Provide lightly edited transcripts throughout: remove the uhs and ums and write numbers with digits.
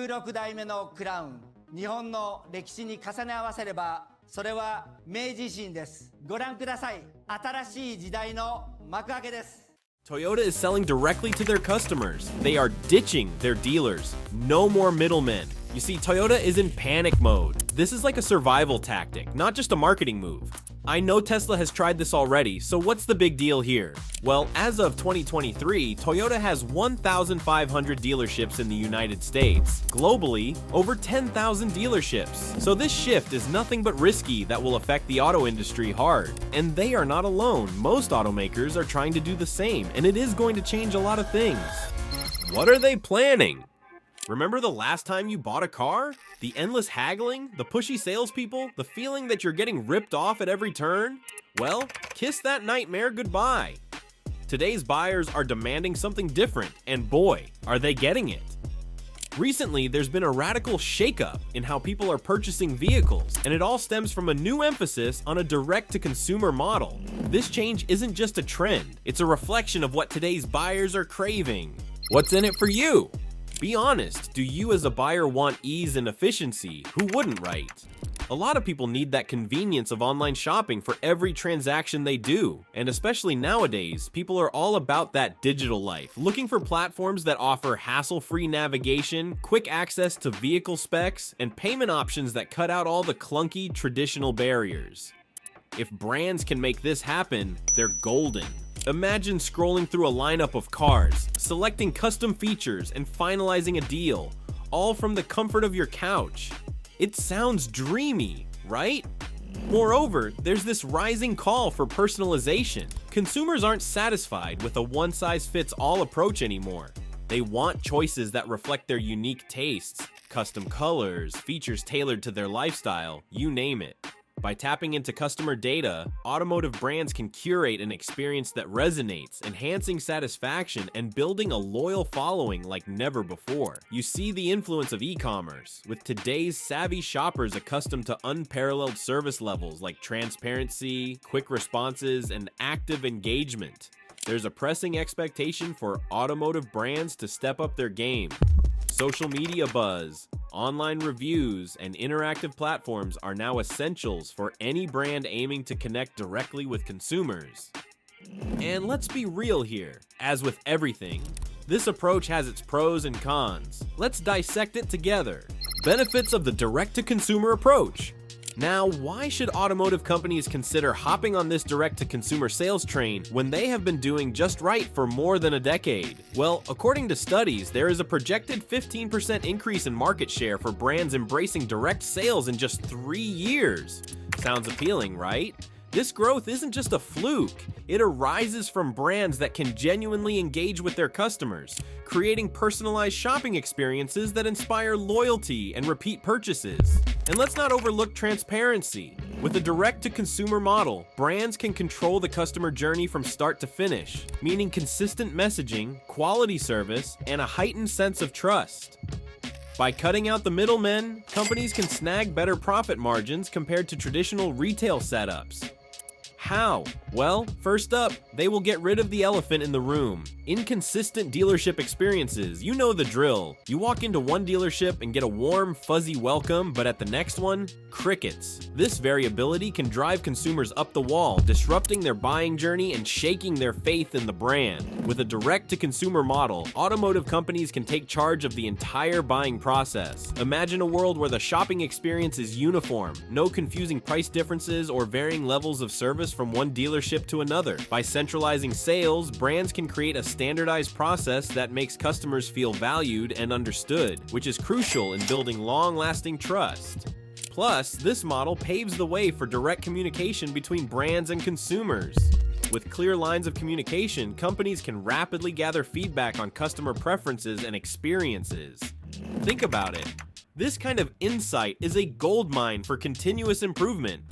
16代目のクラウン、日本の歴史に重ね合わせれば、それは明治維新です。ご覧ください。新しい時代の幕開けです。Toyota is selling directly to their customers. They are ditching their dealers. No more middlemen. You see, Toyota is in panic mode. This is like a survival tactic, not just a marketing move. I know Tesla has tried this already, so what's the big deal here? Well, as of 2023, Toyota has 1,500 dealerships in the United States. Globally, over 10,000 dealerships. So this shift is nothing but risky that will affect the auto industry hard. And they are not alone. Most automakers are trying to do the same, and it is going to change a lot of things. What are they planning? Remember the last time you bought a car? The endless haggling, the pushy salespeople, the feeling that you're getting ripped off at every turn? Well, kiss that nightmare goodbye. Today's buyers are demanding something different, and boy, are they getting it. Recently, there's been a radical shakeup in how people are purchasing vehicles, and it all stems from a new emphasis on a direct-to-consumer model. This change isn't just a trend, it's a reflection of what today's buyers are craving. What's in it for you? Be honest, do you as a buyer want ease and efficiency? Who wouldn't, right? A lot of people need that convenience of online shopping for every transaction they do. And especially nowadays, people are all about that digital life, looking for platforms that offer hassle-free navigation, quick access to vehicle specs, and payment options that cut out all the clunky traditional barriers. If brands can make this happen, they're golden. Imagine scrolling through a lineup of cars, selecting custom features, and finalizing a deal, all from the comfort of your couch. It sounds dreamy, right? Moreover, there's this rising call for personalization. Consumers aren't satisfied with a one-size-fits-all approach anymore. They want choices that reflect their unique tastes, custom colors, features tailored to their lifestyle, you name it. By tapping into customer data, automotive brands can curate an experience that resonates, enhancing satisfaction and building a loyal following like never before. You see the influence of e-commerce, with today's savvy shoppers accustomed to unparalleled service levels like transparency, quick responses, and active engagement. There's a pressing expectation for automotive brands to step up their game. Social media buzz, online reviews, and interactive platforms are now essentials for any brand aiming to connect directly with consumers. And let's be real here, as with everything, this approach has its pros and cons. Let's dissect it together. Benefits of the direct-to-consumer approach. Now, why should automotive companies consider hopping on this direct-to-consumer sales train when they have been doing just right for more than a decade? Well, according to studies, there is a projected 15% increase in market share for brands embracing direct sales in just 3 years. Sounds appealing, right? This growth isn't just a fluke. It arises from brands that can genuinely engage with their customers, creating personalized shopping experiences that inspire loyalty and repeat purchases. And let's not overlook transparency. With a direct-to-consumer model, brands can control the customer journey from start to finish, meaning consistent messaging, quality service, and a heightened sense of trust. By cutting out the middlemen, companies can snag better profit margins compared to traditional retail setups. How? Well, first up, they will get rid of the elephant in the room. Inconsistent dealership experiences, you know the drill. You walk into one dealership and get a warm, fuzzy welcome, but at the next one, crickets. This variability can drive consumers up the wall, disrupting their buying journey and shaking their faith in the brand. With a direct-to-consumer model, automotive companies can take charge of the entire buying process. Imagine a world where the shopping experience is uniform, no confusing price differences or varying levels of service from one dealership to another. By centralizing sales, brands can create a standardized process that makes customers feel valued and understood, which is crucial in building long-lasting trust. Plus, this model paves the way for direct communication between brands and consumers. With clear lines of communication, companies can rapidly gather feedback on customer preferences and experiences. Think about it. This kind of insight is a goldmine for continuous improvement.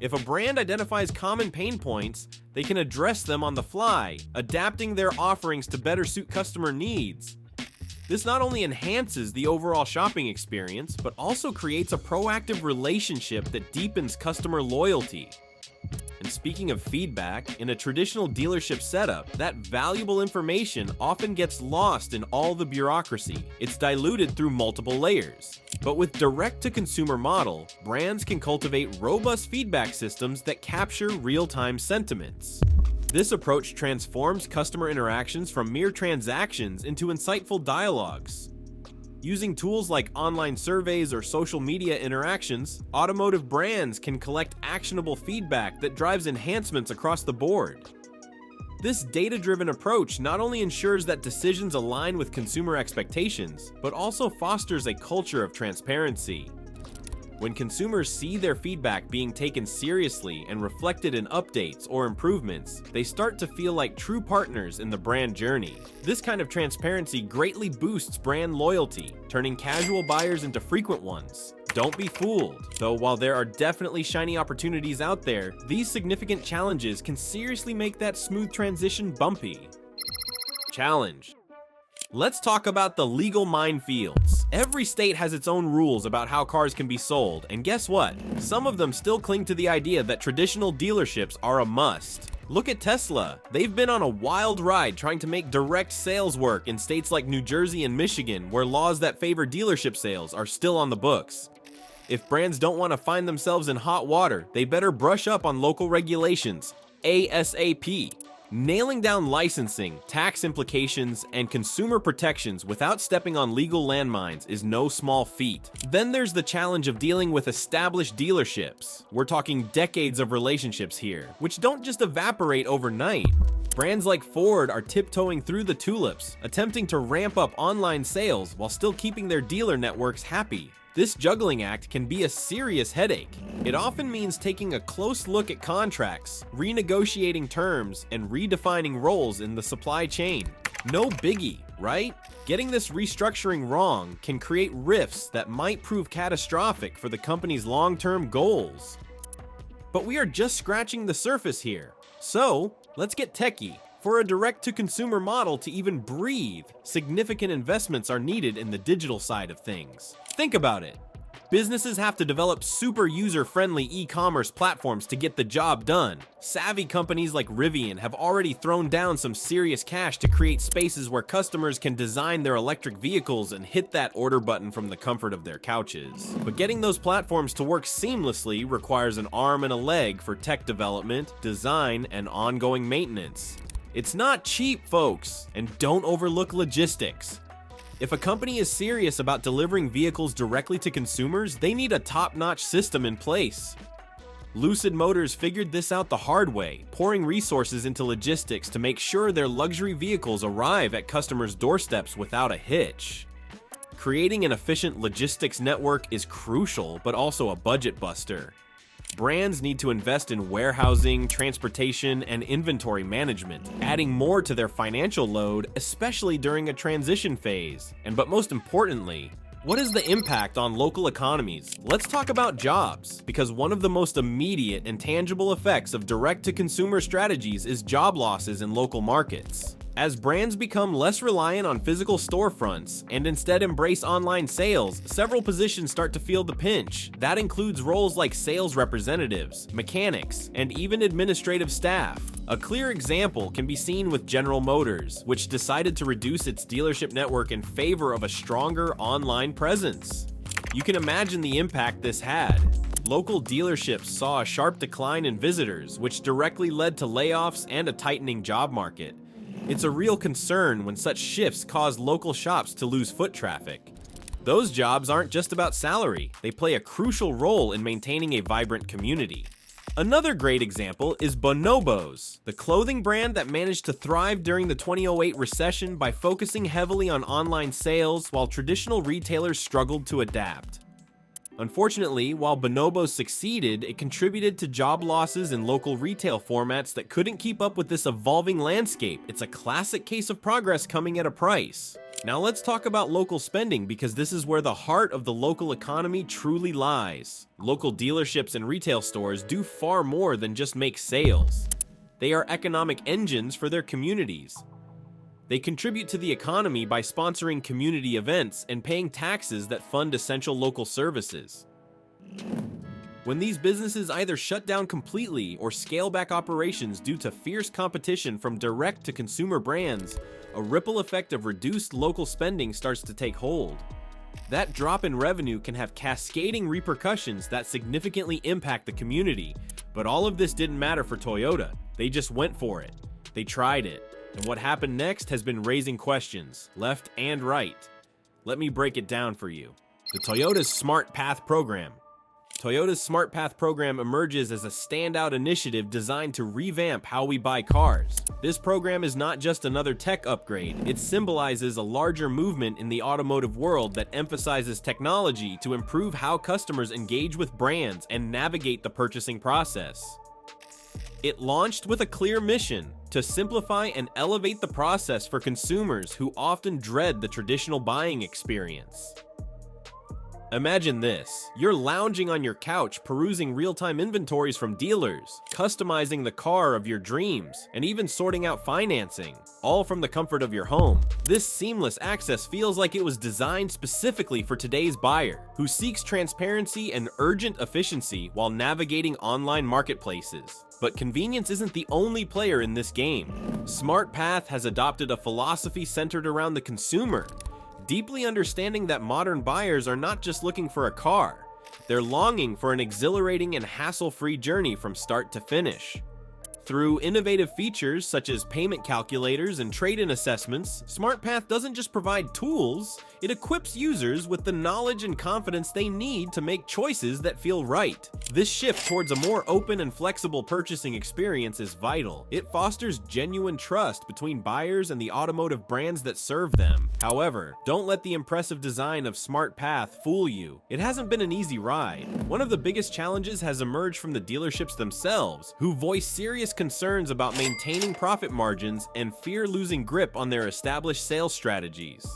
If a brand identifies common pain points, they can address them on the fly, adapting their offerings to better suit customer needs. This not only enhances the overall shopping experience, but also creates a proactive relationship that deepens customer loyalty. And speaking of feedback, in a traditional dealership setup, that valuable information often gets lost in all the bureaucracy. It's diluted through multiple layers. But with direct-to-consumer model, brands can cultivate robust feedback systems that capture real-time sentiments. This approach transforms customer interactions from mere transactions into insightful dialogues. Using tools like online surveys or social media interactions, automotive brands can collect actionable feedback that drives enhancements across the board. This data-driven approach not only ensures that decisions align with consumer expectations, but also fosters a culture of transparency. When consumers see their feedback being taken seriously and reflected in updates or improvements, they start to feel like true partners in the brand journey. This kind of transparency greatly boosts brand loyalty, turning casual buyers into frequent ones. Don't be fooled. Though while there are definitely shiny opportunities out there, these significant challenges can seriously make that smooth transition bumpy. Challenge. Let's talk about the legal minefields. Every state has its own rules about how cars can be sold, and guess what? Some of them still cling to the idea that traditional dealerships are a must. Look at Tesla. They've been on a wild ride trying to make direct sales work in states like New Jersey and Michigan, where laws that favor dealership sales are still on the books. If brands don't want to find themselves in hot water, they better brush up on local regulations ASAP. Nailing down licensing, tax implications, and consumer protections without stepping on legal landmines is no small feat. Then there's the challenge of dealing with established dealerships. We're talking decades of relationships here, which don't just evaporate overnight. Brands like Ford are tiptoeing through the tulips, attempting to ramp up online sales while still keeping their dealer networks happy. This juggling act can be a serious headache. It often means taking a close look at contracts, renegotiating terms, and redefining roles in the supply chain. No biggie, right? Getting this restructuring wrong can create rifts that might prove catastrophic for the company's long-term goals. But we are just scratching the surface here. So, let's get techie. For a direct-to-consumer model to even breathe, significant investments are needed in the digital side of things. Think about it. Businesses have to develop super user-friendly e-commerce platforms to get the job done. Savvy companies like Rivian have already thrown down some serious cash to create spaces where customers can design their electric vehicles and hit that order button from the comfort of their couches. But getting those platforms to work seamlessly requires an arm and a leg for tech development, design, and ongoing maintenance. It's not cheap, folks, and don't overlook logistics. If a company is serious about delivering vehicles directly to consumers, they need a top-notch system in place. Lucid Motors figured this out the hard way, pouring resources into logistics to make sure their luxury vehicles arrive at customers' doorsteps without a hitch. Creating an efficient logistics network is crucial, but also a budget buster. Brands need to invest in warehousing, transportation, and inventory management, adding more to their financial load, especially during a transition phase. But most importantly, what is the impact on local economies? Let's talk about jobs, because one of the most immediate and tangible effects of direct-to-consumer strategies is job losses in local markets. As brands become less reliant on physical storefronts and instead embrace online sales, several positions start to feel the pinch. That includes roles like sales representatives, mechanics, and even administrative staff. A clear example can be seen with General Motors, which decided to reduce its dealership network in favor of a stronger online presence. You can imagine the impact this had. Local dealerships saw a sharp decline in visitors, which directly led to layoffs and a tightening job market. It's a real concern when such shifts cause local shops to lose foot traffic. Those jobs aren't just about salary, they play a crucial role in maintaining a vibrant community. Another great example is Bonobos, the clothing brand that managed to thrive during the 2008 recession by focusing heavily on online sales while traditional retailers struggled to adapt. Unfortunately, while Bonobos succeeded, it contributed to job losses in local retail formats that couldn't keep up with this evolving landscape. It's a classic case of progress coming at a price. Now let's talk about local spending, because this is where the heart of the local economy truly lies. Local dealerships and retail stores do far more than just make sales. They are economic engines for their communities. They contribute to the economy by sponsoring community events and paying taxes that fund essential local services. When these businesses either shut down completely or scale back operations due to fierce competition from direct-to-consumer brands, a ripple effect of reduced local spending starts to take hold. That drop in revenue can have cascading repercussions that significantly impact the community, but all of this didn't matter for Toyota. They just went for it. They tried it. And what happened next has been raising questions, left and right. Let me break it down for you. The Toyota's Smart Path program. Toyota's Smart Path program emerges as a standout initiative designed to revamp how we buy cars. This program is not just another tech upgrade, it symbolizes a larger movement in the automotive world that emphasizes technology to improve how customers engage with brands and navigate the purchasing process. It launched with a clear mission: to simplify and elevate the process for consumers who often dread the traditional buying experience. Imagine this: you're lounging on your couch perusing real-time inventories from dealers, customizing the car of your dreams, and even sorting out financing, all from the comfort of your home. This seamless access feels like it was designed specifically for today's buyer, who seeks transparency and urgent efficiency while navigating online marketplaces. But convenience isn't the only player in this game. SmartPath has adopted a philosophy centered around the consumer, deeply understanding that modern buyers are not just looking for a car, they're longing for an exhilarating and hassle-free journey from start to finish. Through innovative features such as payment calculators and trade-in assessments, SmartPath doesn't just provide tools, it equips users with the knowledge and confidence they need to make choices that feel right. This shift towards a more open and flexible purchasing experience is vital. It fosters genuine trust between buyers and the automotive brands that serve them. However, don't let the impressive design of SmartPath fool you. It hasn't been an easy ride. One of the biggest challenges has emerged from the dealerships themselves, who voice serious concerns about maintaining profit margins and fear losing grip on their established sales strategies.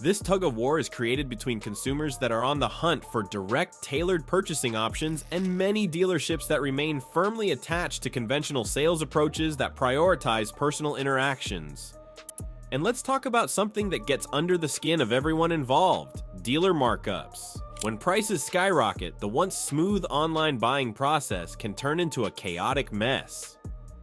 This tug-of-war is created between consumers that are on the hunt for direct, tailored purchasing options and many dealerships that remain firmly attached to conventional sales approaches that prioritize personal interactions. And let's talk about something that gets under the skin of everyone involved: dealer markups. When prices skyrocket, the once smooth online buying process can turn into a chaotic mess.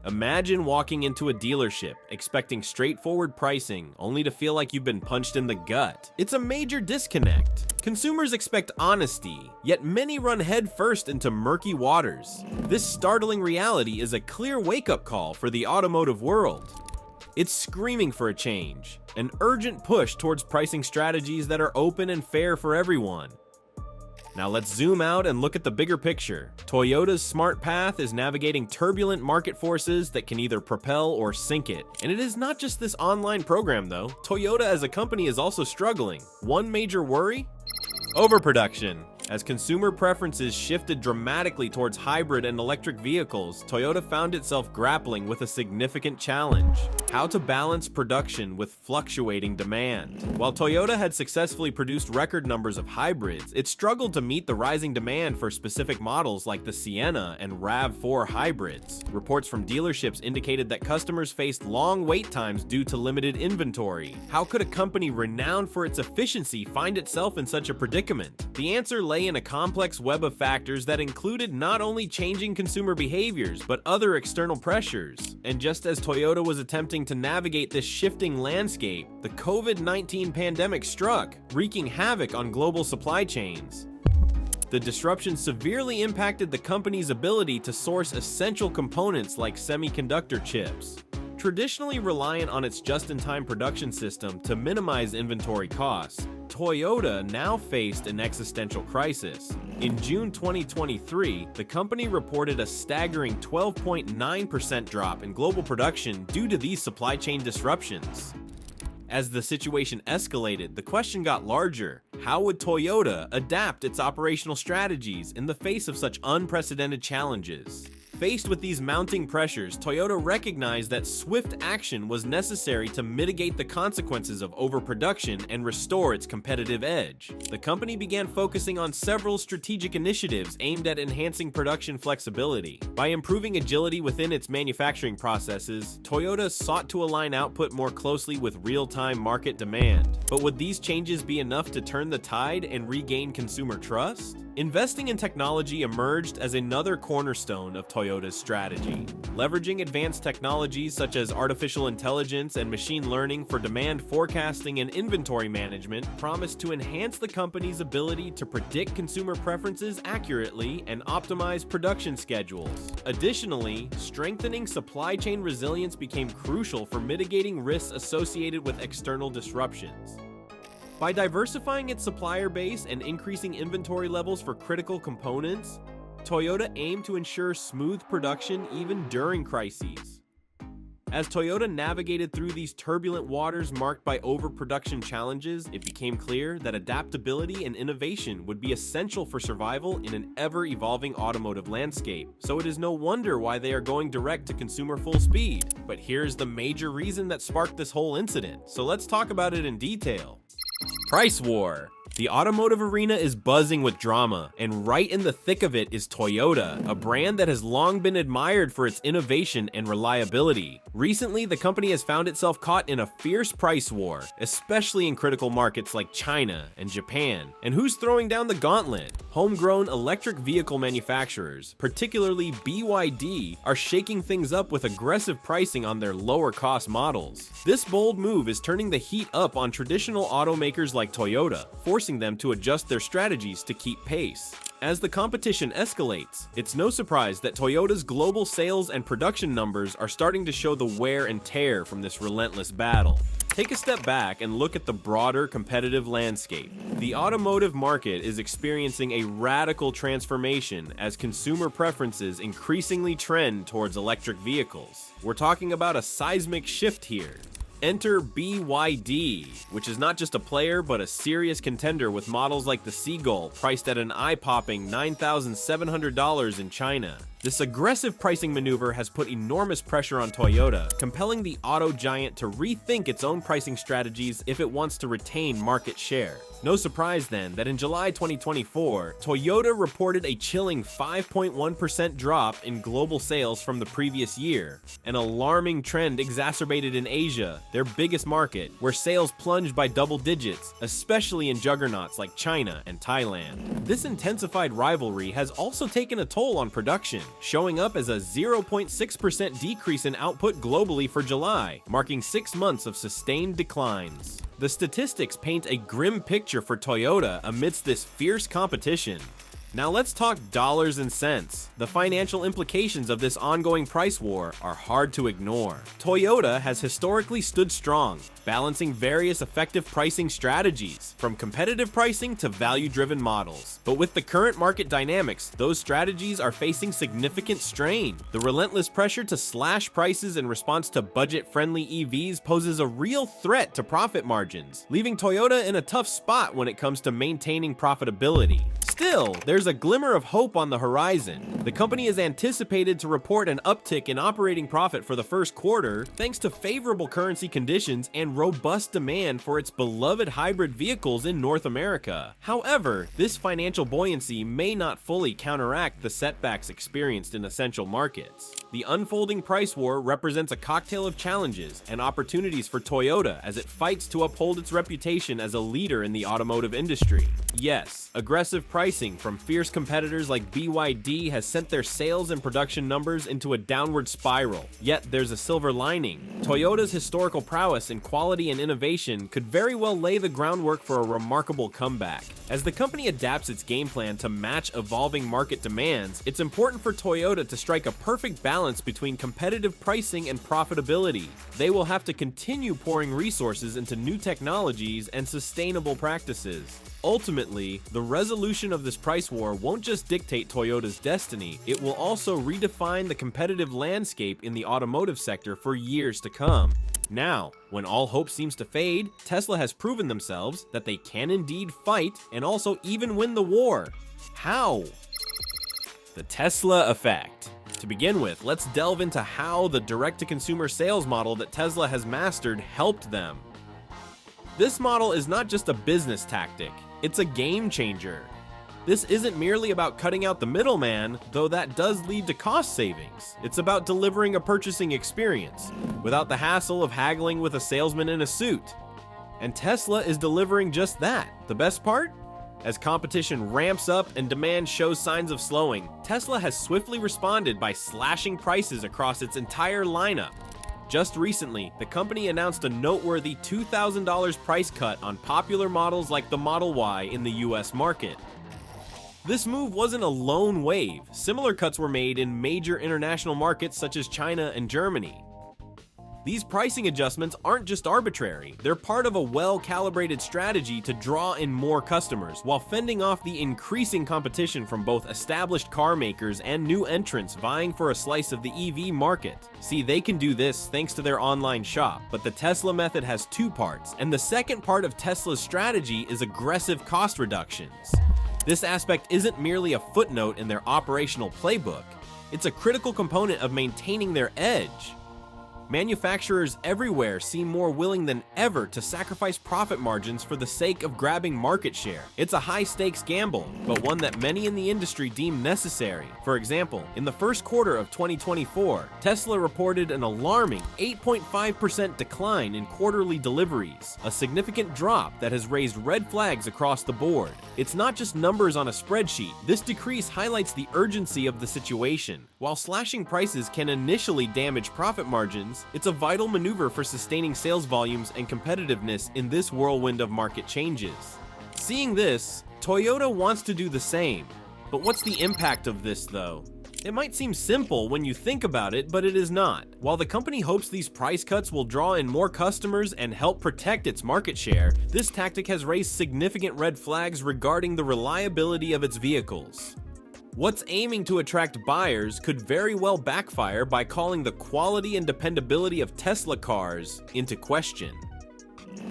Imagine walking into a dealership expecting straightforward pricing, only to feel like you've been punched in the gut. It's a major disconnect. Consumers expect honesty, yet many run headfirst into murky waters. This startling reality is a clear wake-up call for the automotive world. It's screaming for a change, an urgent push towards pricing strategies that are open and fair for everyone. Now let's zoom out and look at the bigger picture. Toyota's Smart Path is navigating turbulent market forces that can either propel or sink it. And it is not just this online program though. Toyota as a company is also struggling. One major worry? Overproduction. As consumer preferences shifted dramatically towards hybrid and electric vehicles, Toyota found itself grappling with a significant challenge: how to balance production with fluctuating demand. While Toyota had successfully produced record numbers of hybrids, it struggled to meet the rising demand for specific models like the Sienna and RAV4 hybrids. Reports from dealerships indicated that customers faced long wait times due to limited inventory. How could a company renowned for its efficiency find itself in such a predicament? The answer lay in a complex web of factors that included not only changing consumer behaviors, but other external pressures. And just as Toyota was attempting to navigate this shifting landscape, the COVID-19 pandemic struck, wreaking havoc on global supply chains. The disruption severely impacted the company's ability to source essential components like semiconductor chips. Traditionally reliant on its just-in-time production system to minimize inventory costs, Toyota now faced an existential crisis. In June 2023, the company reported a staggering 12.9% drop in global production due to these supply chain disruptions. As the situation escalated, the question got larger: how would Toyota adapt its operational strategies in the face of such unprecedented challenges? Faced with these mounting pressures, Toyota recognized that swift action was necessary to mitigate the consequences of overproduction and restore its competitive edge. The company began focusing on several strategic initiatives aimed at enhancing production flexibility. By improving agility within its manufacturing processes, Toyota sought to align output more closely with real-time market demand. But would these changes be enough to turn the tide and regain consumer trust? Investing in technology emerged as another cornerstone of Toyota's strategy. Leveraging advanced technologies such as artificial intelligence and machine learning for demand forecasting and inventory management promised to enhance the company's ability to predict consumer preferences accurately and optimize production schedules. Additionally, strengthening supply chain resilience became crucial for mitigating risks associated with external disruptions. By diversifying its supplier base and increasing inventory levels for critical components, Toyota aimed to ensure smooth production even during crises. As Toyota navigated through these turbulent waters marked by overproduction challenges, it became clear that adaptability and innovation would be essential for survival in an ever-evolving automotive landscape. So it is no wonder why they are going direct to consumer full speed. But here's the major reason that sparked this whole incident, so let's talk about it in detail. Price war. The automotive arena is buzzing with drama, and right in the thick of it is Toyota, a brand that has long been admired for its innovation and reliability. Recently, the company has found itself caught in a fierce price war, especially in critical markets like China and Japan. And who's throwing down the gauntlet? Homegrown electric vehicle manufacturers, particularly BYD, are shaking things up with aggressive pricing on their lower-cost models. This bold move is turning the heat up on traditional automakers like Toyota, forcing them to adjust their strategies to keep pace. As the competition escalates, it's no surprise that Toyota's global sales and production numbers are starting to show the wear and tear from this relentless battle. Take a step back and look at the broader competitive landscape. The automotive market is experiencing a radical transformation as consumer preferences increasingly trend towards electric vehicles. We're talking about a seismic shift here. Enter BYD, which is not just a player but a serious contender with models like the Seagull priced at an eye-popping $9,700 in China. This aggressive pricing maneuver has put enormous pressure on Toyota, compelling the auto giant to rethink its own pricing strategies if it wants to retain market share. No surprise then that in July 2024, Toyota reported a chilling 5.1% drop in global sales from the previous year, an alarming trend exacerbated in Asia, their biggest market, where sales plunged by double digits, especially in juggernauts like China and Thailand. This intensified rivalry has also taken a toll on production, showing up as a 0.6% decrease in output globally for July, marking 6 months of sustained declines. The statistics paint a grim picture for Toyota amidst this fierce competition. Now let's talk dollars and cents. The financial implications of this ongoing price war are hard to ignore. Toyota has historically stood strong, balancing various effective pricing strategies, from competitive pricing to value-driven models. But with the current market dynamics, those strategies are facing significant strain. The relentless pressure to slash prices in response to budget-friendly EVs poses a real threat to profit margins, leaving Toyota in a tough spot when it comes to maintaining profitability. Still, there's a glimmer of hope on the horizon. The company is anticipated to report an uptick in operating profit for the first quarter thanks to favorable currency conditions and robust demand for its beloved hybrid vehicles in North America. However, this financial buoyancy may not fully counteract the setbacks experienced in essential markets. The unfolding price war represents a cocktail of challenges and opportunities for Toyota as it fights to uphold its reputation as a leader in the automotive industry. Yes, aggressive pricing from fierce competitors like BYD has sent their sales and production numbers into a downward spiral. Yet there's a silver lining. Toyota's historical prowess in quality and innovation could very well lay the groundwork for a remarkable comeback. As the company adapts its game plan to match evolving market demands, it's important for Toyota to strike a perfect balance between competitive pricing and profitability. They will have to continue pouring resources into new technologies and sustainable practices. Ultimately, the resolution of this price war won't just dictate Toyota's destiny, it will also redefine the competitive landscape in the automotive sector for years to come. Now, when all hope seems to fade, Tesla has proven themselves that they can indeed fight and also even win the war. How? The Tesla effect. To begin with, let's delve into how the direct-to-consumer sales model that Tesla has mastered helped them. This model is not just a business tactic, it's a game changer. This isn't merely about cutting out the middleman, though that does lead to cost savings. It's about delivering a purchasing experience without the hassle of haggling with a salesman in a suit. And Tesla is delivering just that. The best part? As competition ramps up and demand shows signs of slowing, Tesla has swiftly responded by slashing prices across its entire lineup. Just recently, the company announced a noteworthy $2,000 price cut on popular models like the Model Y in the US market. This move wasn't a lone wave. Similar cuts were made in major international markets such as China and Germany. These pricing adjustments aren't just arbitrary, they're part of a well-calibrated strategy to draw in more customers while fending off the increasing competition from both established car makers and new entrants vying for a slice of the EV market. See, they can do this thanks to their online shop, but the Tesla method has two parts, and the second part of Tesla's strategy is aggressive cost reductions. This aspect isn't merely a footnote in their operational playbook, it's a critical component of maintaining their edge. Manufacturers everywhere seem more willing than ever to sacrifice profit margins for the sake of grabbing market share. It's a high-stakes gamble, but one that many in the industry deem necessary. For example, in the first quarter of 2024, Tesla reported an alarming 8.5% decline in quarterly deliveries, a significant drop that has raised red flags across the board. It's not just numbers on a spreadsheet. This decrease highlights the urgency of the situation. While slashing prices can initially damage profit margins, it's a vital maneuver for sustaining sales volumes and competitiveness in this whirlwind of market changes. Seeing this, Toyota wants to do the same. But what's the impact of this, though? It might seem simple when you think about it, but it is not. While the company hopes these price cuts will draw in more customers and help protect its market share, this tactic has raised significant red flags regarding the reliability of its vehicles. What's aiming to attract buyers could very well backfire by calling the quality and dependability of Tesla cars into question.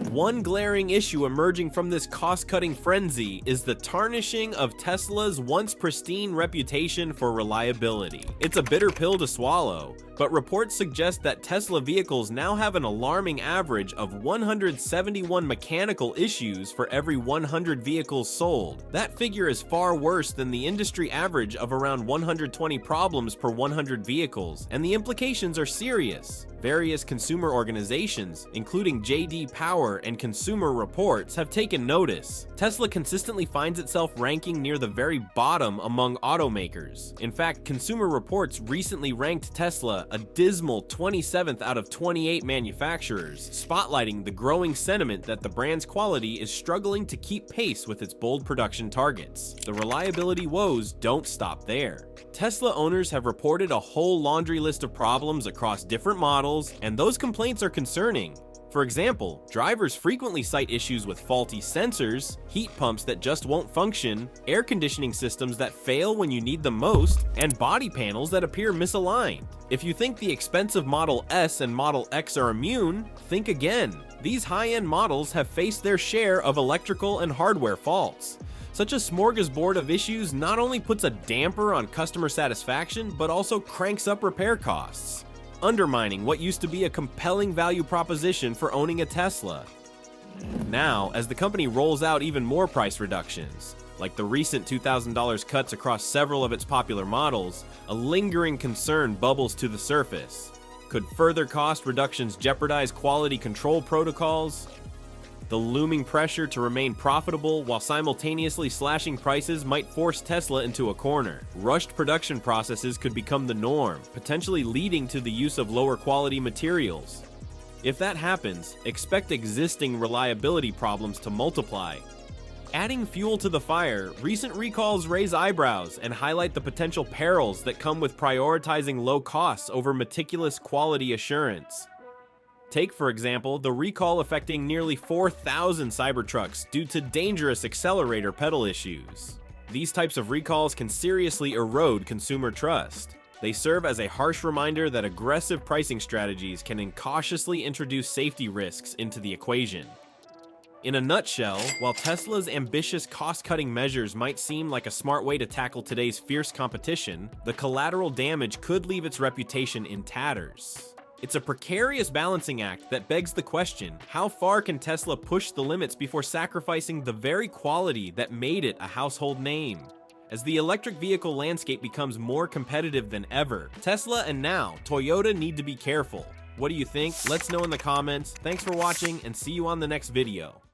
One glaring issue emerging from this cost-cutting frenzy is the tarnishing of Tesla's once pristine reputation for reliability. It's a bitter pill to swallow, but reports suggest that Tesla vehicles now have an alarming average of 171 mechanical issues for every 100 vehicles sold. That figure is far worse than the industry average of around 120 problems per 100 vehicles, and the implications are serious. Various consumer organizations, including J.D. Power and Consumer Reports, have taken notice. Tesla consistently finds itself ranking near the very bottom among automakers. In fact, Consumer Reports recently ranked Tesla a dismal 27th out of 28 manufacturers, spotlighting the growing sentiment that the brand's quality is struggling to keep pace with its bold production targets. The reliability woes don't stop there. Tesla owners have reported a whole laundry list of problems across different models, and those complaints are concerning. For example, drivers frequently cite issues with faulty sensors, heat pumps that just won't function, air conditioning systems that fail when you need them most, and body panels that appear misaligned. If you think the expensive Model S and Model X are immune, think again. These high-end models have faced their share of electrical and hardware faults. Such a smorgasbord of issues not only puts a damper on customer satisfaction, but also cranks up repair costs, undermining what used to be a compelling value proposition for owning a Tesla. Now, as the company rolls out even more price reductions, like the recent $2,000 cuts across several of its popular models, a lingering concern bubbles to the surface. Could further cost reductions jeopardize quality control protocols? The looming pressure to remain profitable while simultaneously slashing prices might force Tesla into a corner. Rushed production processes could become the norm, potentially leading to the use of lower quality materials. If that happens, expect existing reliability problems to multiply. Adding fuel to the fire, recent recalls raise eyebrows and highlight the potential perils that come with prioritizing low costs over meticulous quality assurance. Take, for example, the recall affecting nearly 4,000 Cybertrucks due to dangerous accelerator pedal issues. These types of recalls can seriously erode consumer trust. They serve as a harsh reminder that aggressive pricing strategies can incautiously introduce safety risks into the equation. In a nutshell, while Tesla's ambitious cost-cutting measures might seem like a smart way to tackle today's fierce competition, the collateral damage could leave its reputation in tatters. It's a precarious balancing act that begs the question, how far can Tesla push the limits before sacrificing the very quality that made it a household name? As the electric vehicle landscape becomes more competitive than ever, Tesla and now Toyota need to be careful. What do you think? Let's know in the comments. Thanks for watching and see you on the next video.